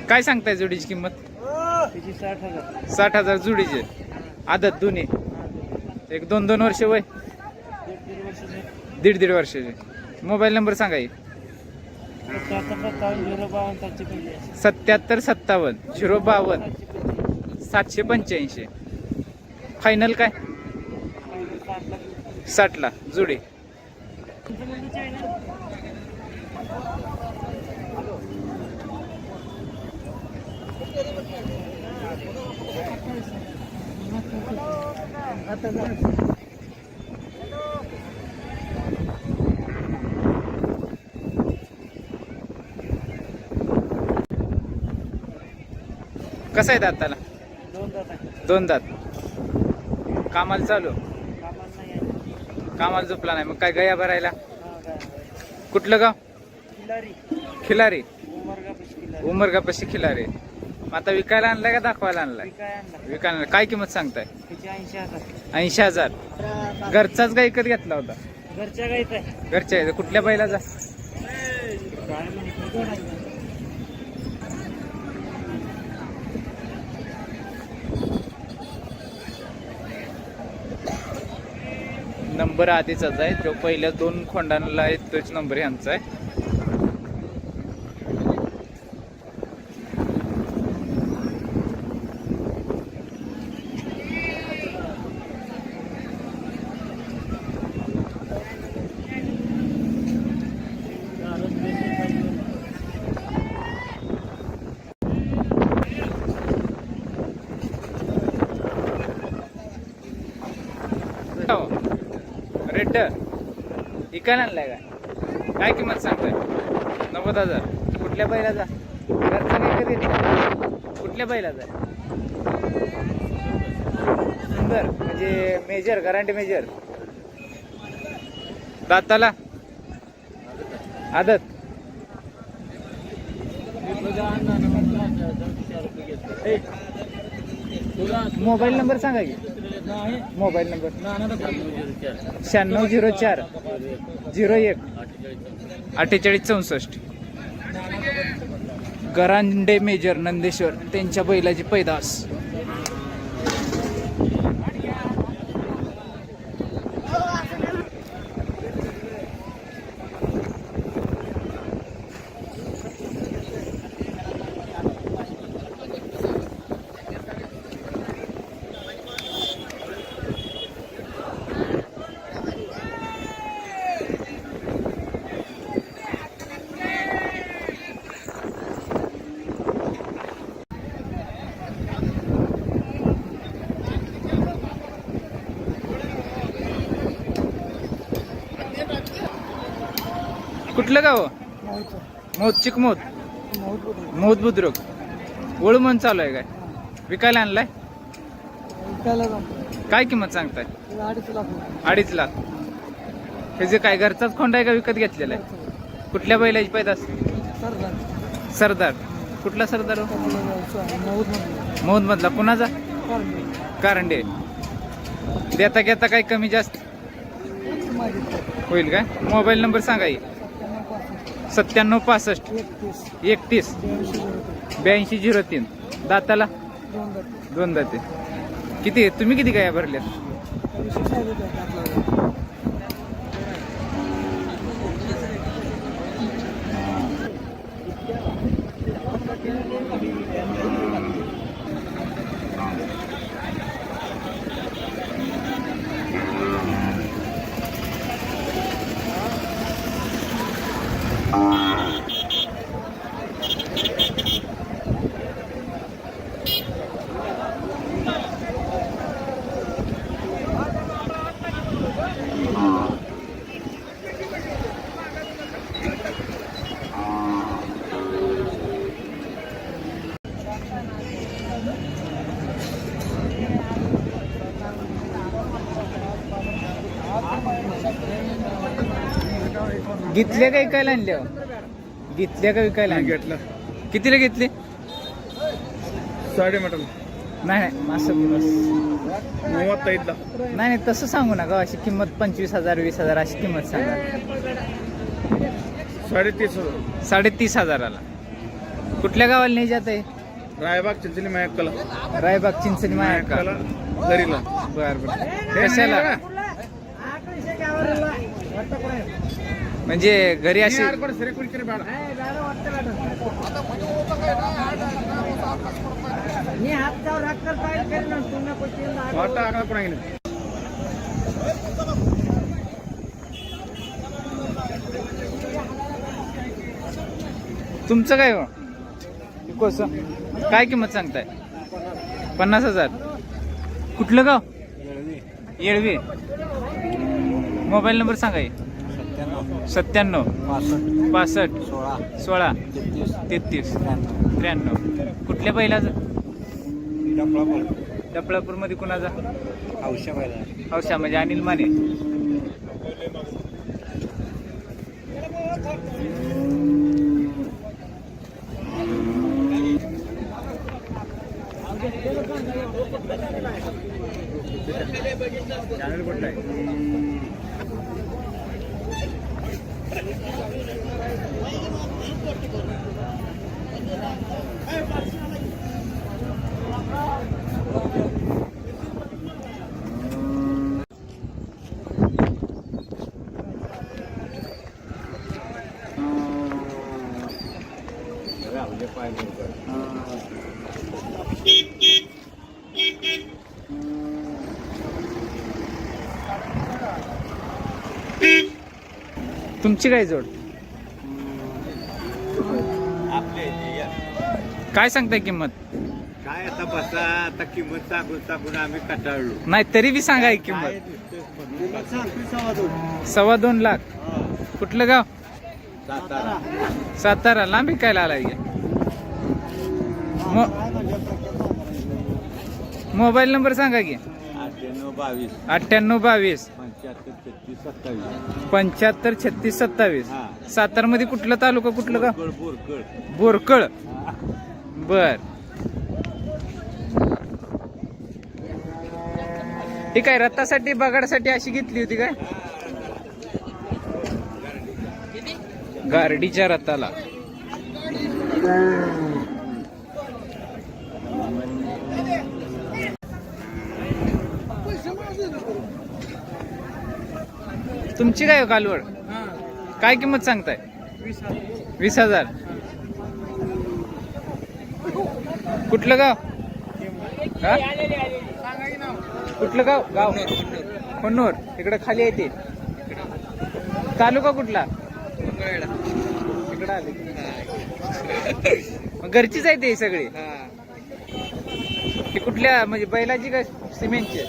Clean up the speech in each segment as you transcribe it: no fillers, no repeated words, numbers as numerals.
काय सांगताय जोडीची किंमत? त्याची 60,000. 60,000 जोडीचे. आदत दोन्ही. एक 2-2 वर्ष वय. 1.5 वर्षाचे. मोबाईल नंबर सांगा की. 77 052 785. फायनल काय? 60ला जोडी. कसं आहे दाताला? 2 दात. कामाला चालू? कामाला झोपला नाही. मग काय गया भरायला? कुठलं गाव? खिलारी. उमरगापाशी खिलारी. मग आता विकायला आणलाय का दाखवायला आणलाय? विकायला. काय किंमत सांगताय? 80,000. घरचाच गाय विकत घेतला होता? घरच्या. कुठल्या बैलाचा? नंबर आधीचाच आहे. जो पहिल्या 2 खोंडांना आहे तोच नंबर यांचा आहे. रेड इकायला आणलाय का? काय किंमत सांगताय? 90,000. कुठल्या बैलाचा? घरचा काय कधी कुठल्या बैलाचा? सुंदर म्हणजे मेजर, गॅरंटी मेजर. दाताला? आदत. मोबाईल नंबर सांगा की. Mobile number 9604 01 48 64. Garande major Nandeshwar त्यांच्या बैलाची पैदास. कुठलं गाव? मोत चिकमोत. मोत बुद्रुक. वळूमन चालू आहे काय? विकायला आणलाय? काय किंमत सांगताय? 2.5 लाख. त्याचे काय घरचाच खोंड आहे का विकत घेतलेला आहे? कुठल्या बैलाची पैदास? सरदार. कुठला सरदार? मौद मधला. कुणाचा? कारंडे. देता घेता काही कमी जास्त होईल काय? मोबाईल नंबर सांगा. 9765 31 8203. दाताला? 2 दाते. किती तुम्ही किती गाया भरल्यात? घेतले का विकायला आणले? घेतले का विकायला? घेतलं. कितीला घेतले? 7.5 नाही असं नाही तसं सांगू नका. अशी किंमत 25,000 20,000 अशी किंमत सांगा. 3.5 3,500 ला. कुठल्या गावाला नाही जात आहे? रायबाग चिंचणी मॅकला रायबाग चिंचणी माया का? घरीला. बर बर. कशाला म्हणजे घरी अशी तुमचं काय हो कोस काय किंमत सांगताय? 50,000. कुठलं गाव? येळवी. मोबाईल नंबर सांगा. 97 65 16 33 93. कुठल्या बैलाचं? डफळापूर मध्ये कुणाचा? हौशा म्हणजे अनिल माने. तुमची काय जोड? काय सांगताय किंमत? काय आता बसा, आता किंमत सांगून आम्ही कटाळलो. नाही तरी बी सांगा किंमत. 2.25 लाख. कुठलं गाव? सातारा. लांबी काय आलाय? मोबाईल नंबर सांगा की. 98 22 75 36 27. सातारा मध्ये कुठलं तालुका कुठलं गाव? बोरकळ. बर ठीक आहे. रथासाठी बगाडासाठी अशी घेतली होती काय? गारडीच्या रथाला. तुमची काय कालवड? काय किंमत सांगताय? 20,000. कुठलं गाव? हा? कुठलं गाव? गाव कन्नूर. तिकडे खाली येते. तालुका कुठला? तिकडे आले. घरचीच आहे ते सगळे. ते कुठल्या म्हणजे बैलाची काय सिमेंटचे?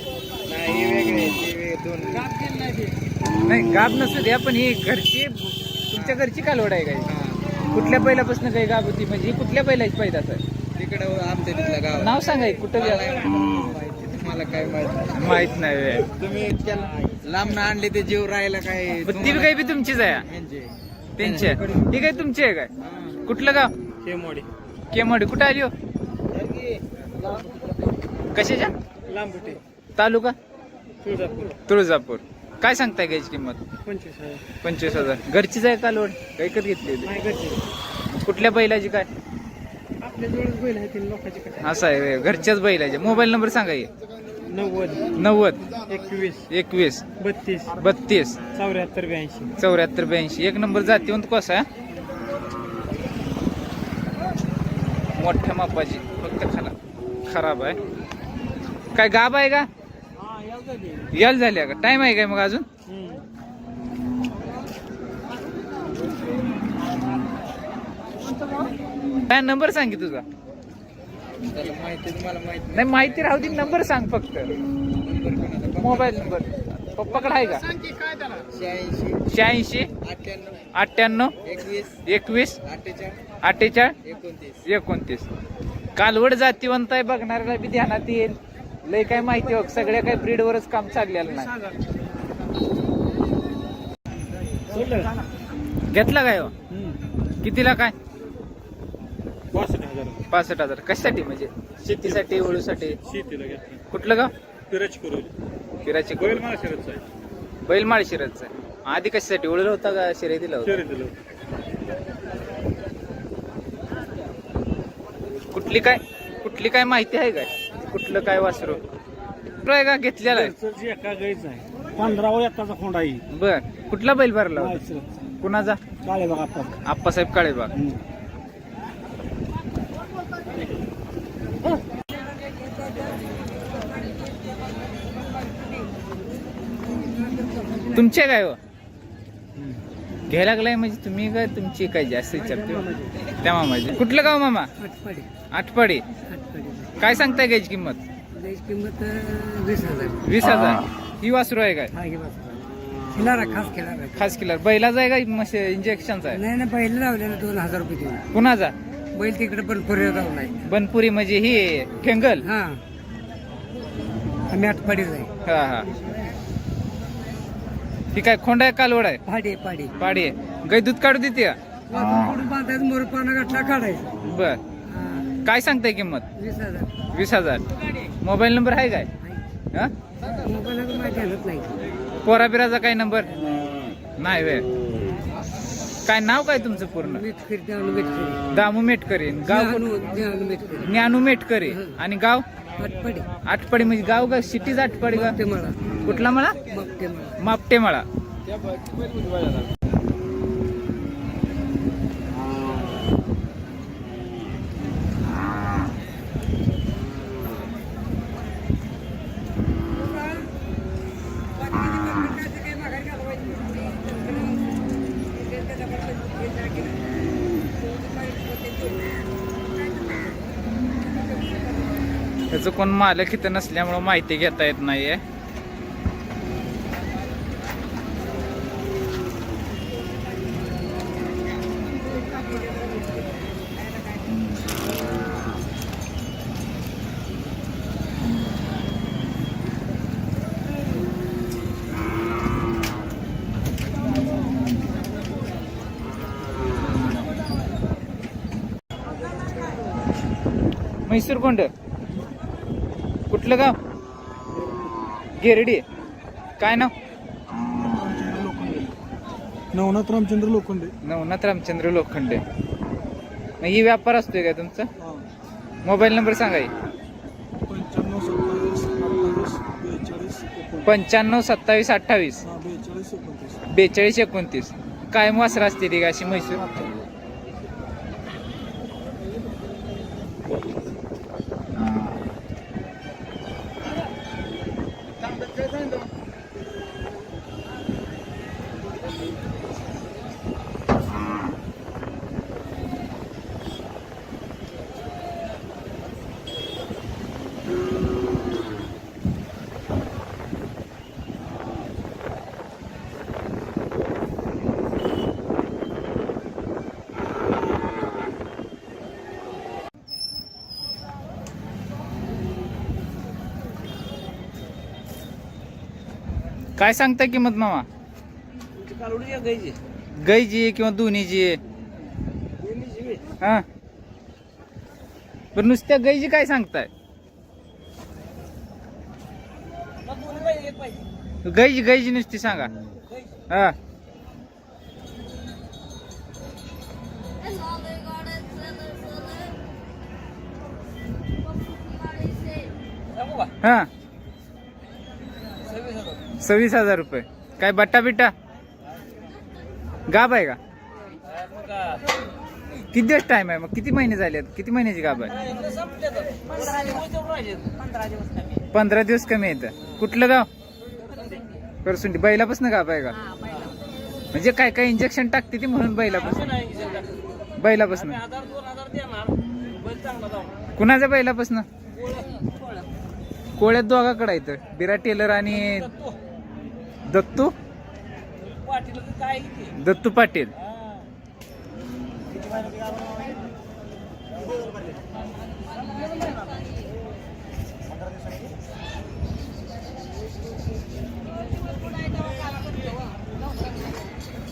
नाही गाब नसू द्या पण ही घरची तुमच्या घरची कालवड आहे काय? कुठल्या बैलापासून काही गाब होती म्हणजे ही कुठल्या बैलाची पैदास आहे? तिकडे आमच्या तिथलं गाव. नाव सांगा कुठं? मला काय माहित नाही. तुम्ही लांब आणले ते जीव राहायला काय? ती काही बी तुमचीच आहे. त्यांची ही काही तुमची आहे काय? कुठलं गाव? केमोडी. कुठं आली हो? कशाच्या? लांबुटे. तालुका? तुळजापूर. काय सांगताय घ्यायची किंमत? 25,000. घरचीच आहे कालवड? काय कधी घेतली होती? कुठल्या बैलाची काय? असं आहे घरच्याच बैलाचे. मोबाईल नंबर सांगा. 90 21 32 74 82. एक नंबर जातीवंत कसा आहे? मोठ्या मापाची फक्त खराब आहे. काय गाब आहे का? याल झाल्या का? टाइम आहे काय मग अजून? काय नंबर सांग की तुझा? नाही माहिती राहू दे. नंबर सांग फक्त. मोबाईल नंबर पप्पाकडे आहे का? 86 98 21 48 29. कालवड जातीवंत आहे. बघणाऱ्याला बी ध्यानात येईल. लय काय माहिती हो सगळ्या काही ब्रीडवरच काम चाललेलं नाही. घेतला काय हो? कितीला काय? 65,000. कशासाठी म्हणजे? शेतीसाठी वळूसाठी? कुठलं गाव? पिराची. बैलमाळ शिरतचा आहे. आधी कशासाठी वळूला होता का शर्यतीला होता? कुठली काय माहिती आहे काय? कुठलं काय वासरू आहे का घेतलेला आहे? एका गाईच आहे 15 एकाचा खोंड आहे. बर कुठला बैल भरला होता? कुणाचा? काळे बघा आपण. आप्पासाहेब काळेबाग. तुमचे काय हो घ्यायला लागलाय म्हणजे तुम्ही काय तुमची काय जास्त विचारते त्या मामाची? कुठलं गाव मामा? आठपाडी. काय सांगताय गायची किंमत? किंमत 20,000. 20,000. ही वासरू आहे काय? खास किलर बैलाचा आहे का इंजेक्शनचा आहे? नाही बैल लावलेला 2,000 रुपये देऊन. कुणाचा? बैल तिकडे बनपुरी लावलाय. बनपुरी म्हणजे ही ठेंगल? हा आम्ही आठपाडीच आहे. हा. ही काय खोंड आहे कालवड आहे? पाडी आहे. गाय दूध काढू देते का? बांधायचं मोरपाना गाठला काढायचं. बर काय सांगताय किंमत? 20,000. 20,000. मोबाईल नंबर आहे काय? हा मोबाईल माहिती आणत नाही. पोराबिराचा काय नंबर नाही वे? काय नाव काय तुमचं पूर्ण? दामू मेटकरी. गाव ज्ञानू मेटकरी. आणि गाव? आठपाडी म्हणजे गाव का सिटीज आठपाडी का? कुठला मळा? मापटे मळा. त्याचं कोण मालक इथं नसल्यामुळे माहिती घेता येत नाहीये. म्हैसूर कोंड. कुठलं गाव? गिरडी. काय नाव? नवनाथ रामचंद्र लोखंडे. नवनाथ रामचंद्र लोखंडे. मग ही व्यापार असतोय का तुमचा? मोबाईल नंबर सांगा. 95 27 28 42 29. काय वासरा असते ती अशी म्हैसूर? काय सांगता किंमत मामा? गाईची किंवा दोन्हीची? हा पण नुसत्या गाईची काय सांगताय? गाईची नुसती सांगा. हा हा 26,000 रुपये. काय बट्टा बिट्टा गाब आहे का? किती दिवस टाइम आहे? मग किती महिने झाले? किती महिन्याची गाब आहे? 15 दिवस कमी येतं. कुठलं गाव? करसुंडी. बैलापासून गाब आहे का? म्हणजे काय काय इंजेक्शन टाकते ती म्हणून बैलापासून कुणाच्या बैलापासून? कोळ्यात दोघाकडे येतं. बिरा टेलर आणि दत्तू पाटील.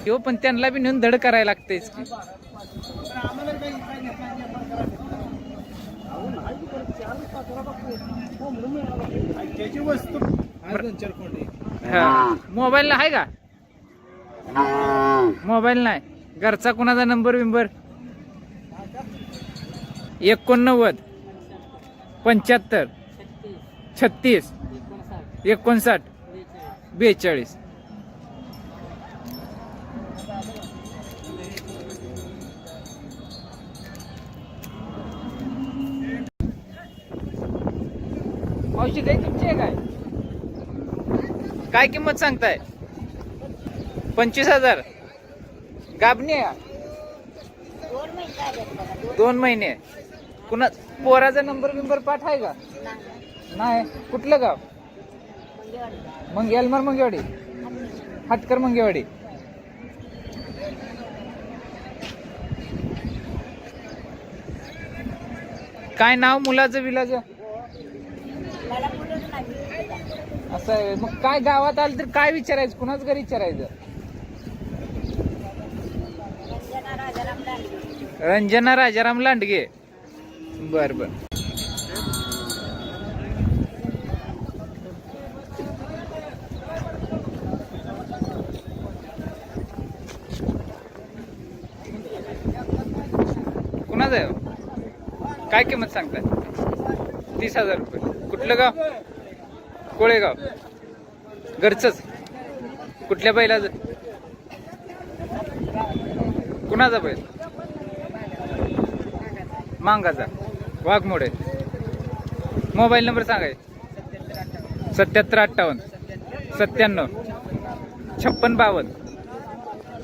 हो पण त्यांना बी नेऊन धड करायला लागतेच की. मोबाईल आहे का? मोबाईल नाही. घरचा कुणाचा नंबर बिंबर? 89 75 36 59 42. मावशी गाय तुमची आहे काय? काय किंमत सांगताय? 25,000. गाबणी आहे? 2 महिने. कुणा पोराचा नंबर पाठ आहे का? नाही. कुठलं गाव? एलमार मंगेवाडी, हाटकर मंगेवाडी. काय नाव मुलाचं विलाचं? असं आहे. मग काय गावात आलं तर काय विचारायचं? कुणाच घरी विचारायचं? रंजना राजाराम लांडगे. बर बर. कुणाच आहे? काय किंमत सांगताय? 30,000 रुपये. कुठलं गाव? कोळेगाव. घरचंच. कुठल्या बैलाचं? कुणाचा बैल? मांगाचा. वाघमोडे. मोबाईल नंबर सांगाय? 77 58 97 56 52.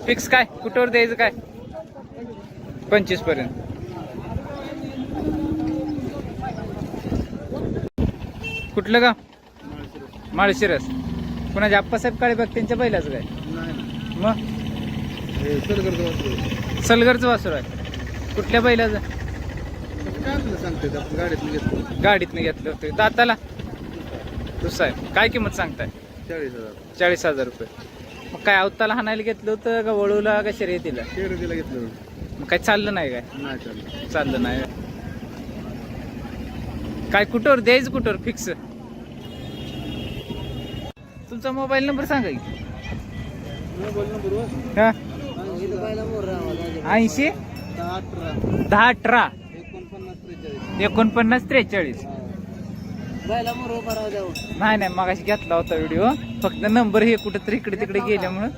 फिक्स काय? कुठवर द्यायचं काय? 25 पर्यंत. कुठलं गाव? माळशिरस. कुणाच्या आप्पासाहेब काळे बघ त्यांच्या बैलाचं काय? मग सलगरचं वासर आहे. कुठल्या बैलाचं? गाडीतनं घेतलं होतं. दाताला दुसरा आहे. काय किंमत सांगताय? 40,000 रुपये. मग काय अवताला हाणायला घेतलं होतं का वळूला का शर्यतीला? शर्यतीला घेतलं. मग काय चाललं नाही काय? नाही चाललं. चाललं नाही. काय कुठवर द्यायचं? कुठवर फिक्स? तुमचा मोबाईल नंबर सांगा की. हा 80 10 18 49 43. नाही नाही मगाशी घेतला होता व्हिडिओ. फक्त नंबर हे कुठेतरी इकडे तिकडे गेल्यामुळं.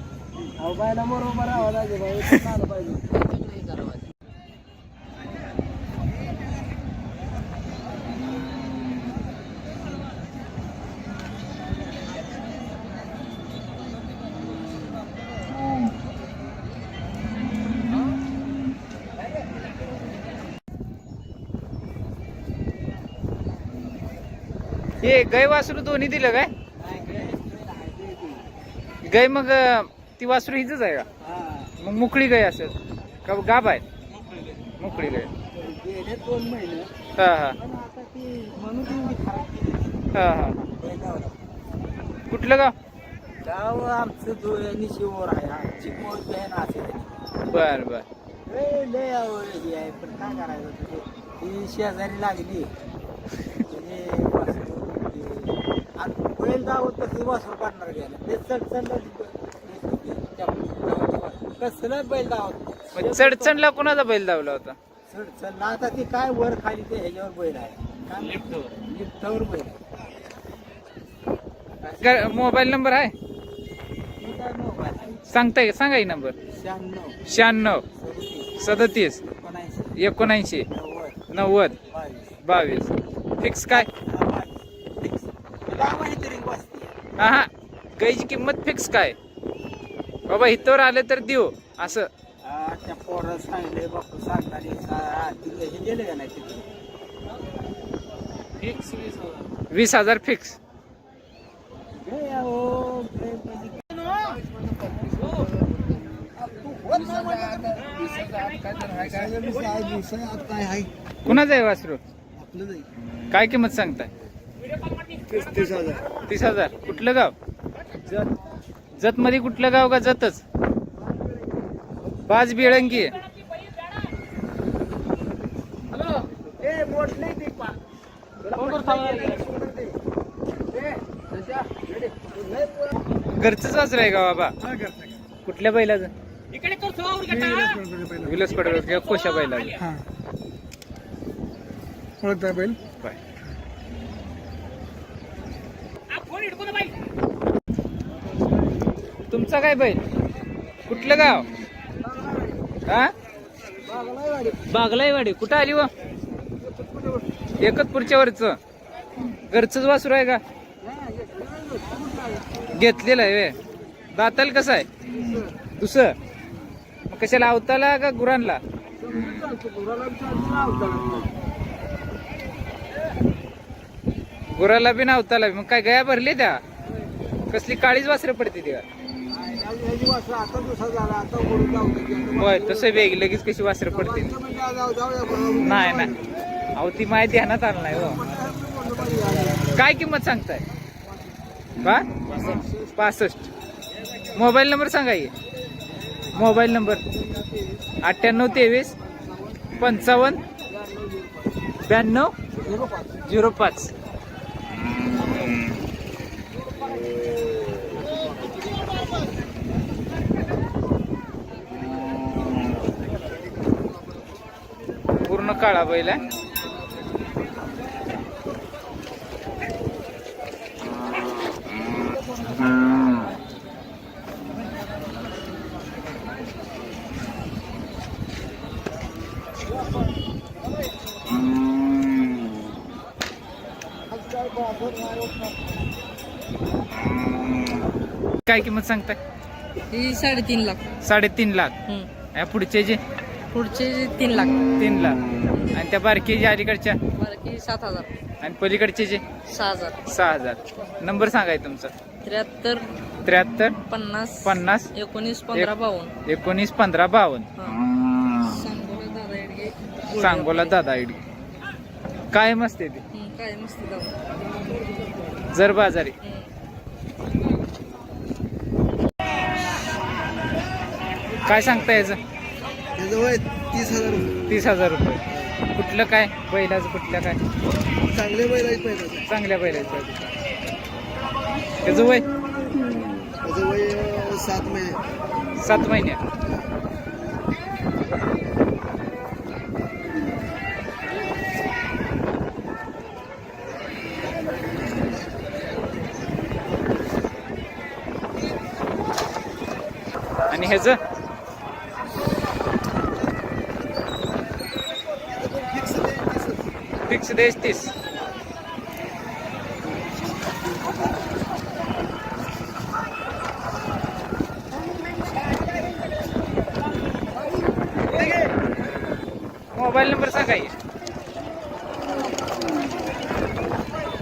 हे गाय वासरू दोन्ही दिलं काय? गाय मग ती वासरू हिच आहे का? मग मुकळी गाय असेल का गाभ आहे? मुकळी गाय. 2 महिने. हा हा हा हा. कुठलं गाव? गाव आमचं निशिवर आहे. चिकमोड असेल. बर बर. लय आवडली आहे पण काय करायचं? ती शेजारी लागली. बैल दावत कसं वासरू काढणार घ्यायला? ते कसलं बैल दावत? चढचणला कोणाचा बैल धावला होता? चढ आता ती काय वर खाली ते ह्याच्यावर बैल आहे. लिफ्टवर बैल आहे. मोबाईल नंबर आहे? सांगताय? सांगा ही नंबर. 96 37 79 90 22. फिक्स काय? हा हा. गायची किंमत फिक्स काय? बाबा इथवर आले तर देऊ असं. त्या पोरं सांगले बापू सांगणारे हे गेले का नाही तिथे? Fix 20,000 fix. कुणाचं आहे वासरू? काय किंमत सांगताय? 30,000. कुठलं गाव? जत मध्ये. कुठलं गाव का जतच? बाज बेळंगी. घरचंच वासर आहे का बाबा? कुठल्या बैलाचं? विलस पडवळ कोशा बैलाचं. ओळखताय बैल? बाय. तुमचा काय बैल? कुठलं गाव? हा बागलाईवाडी. कुठं आली व? एकतपूरच्या वरच घरचंच वासरू आहे का? घेतलेलं आहे वे. दाताल कसं आहे? दुसरं. मग कशाला अवताला का गुरांना? गुराला बी अवताला. मग काय गया भरली त्या? कसली काळीच वासरं पडते ती का? होय तसं वेग लगेच कशी वासरं पडते? नाही नाही अहो ती माहिती ध्यानात आलं नाही हो. काय किंमत सांगताय? का 65. मोबाईल नंबर सांगा की. Mobile number 9823 55 92 05. पूर्ण काळा बैल आहे. काय किंमत सांगताय? ही 3.5 लाख. 3.5 लाख. या पुढचे जे? पुढचे 3 लाख. 3 लाख. आणि त्या बारकी अलीकडच्या? बारकी 7,000. आणि पलीकडचे जे? 6,000. 6,000. नंबर सांगाय तुमचा? 73 73 50 50 19 15 52. 19 15 52. सांगोला दादा येडगे. सांगोला दादा इडी. काय मस्त आहे ते? काय मस्त दादा. जर बाजारी. काय सांगता याचं? 30,000 रुपये. 30,000 रुपये. कुठलं काय बैलाचं? कुठल्या काय? चांगले बैल आहेत पहिलं. चांगल्या बैलाचं. त्याचं वय? त्याचं वय 7 महिने. 7 महिने. आणि ह्याचं? फिक्स द्यायच 30. मोबाईल नंबर सांगा की.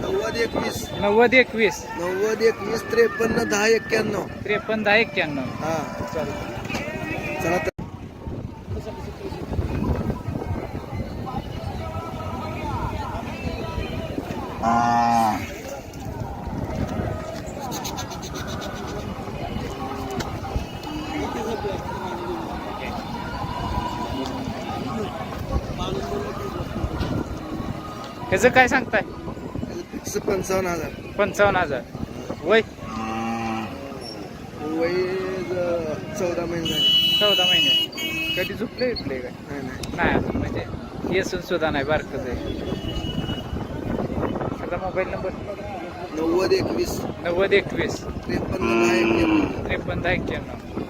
90 21 90 21 90 21 53 10 91. 53 10 91. हा चालेल. चला तर. ह्याचं काय सांगताय? 55,000. 55,000. वय? वय 14 महिने झाले. 14 महिने. कधी झुकले विकले काय? नाही नाही अजून म्हणजे येसून सुद्धा नाही बारकच आहे. त्याचा मोबाईल नंबर? 90 21 90 21 53 10 91. 53 10 91.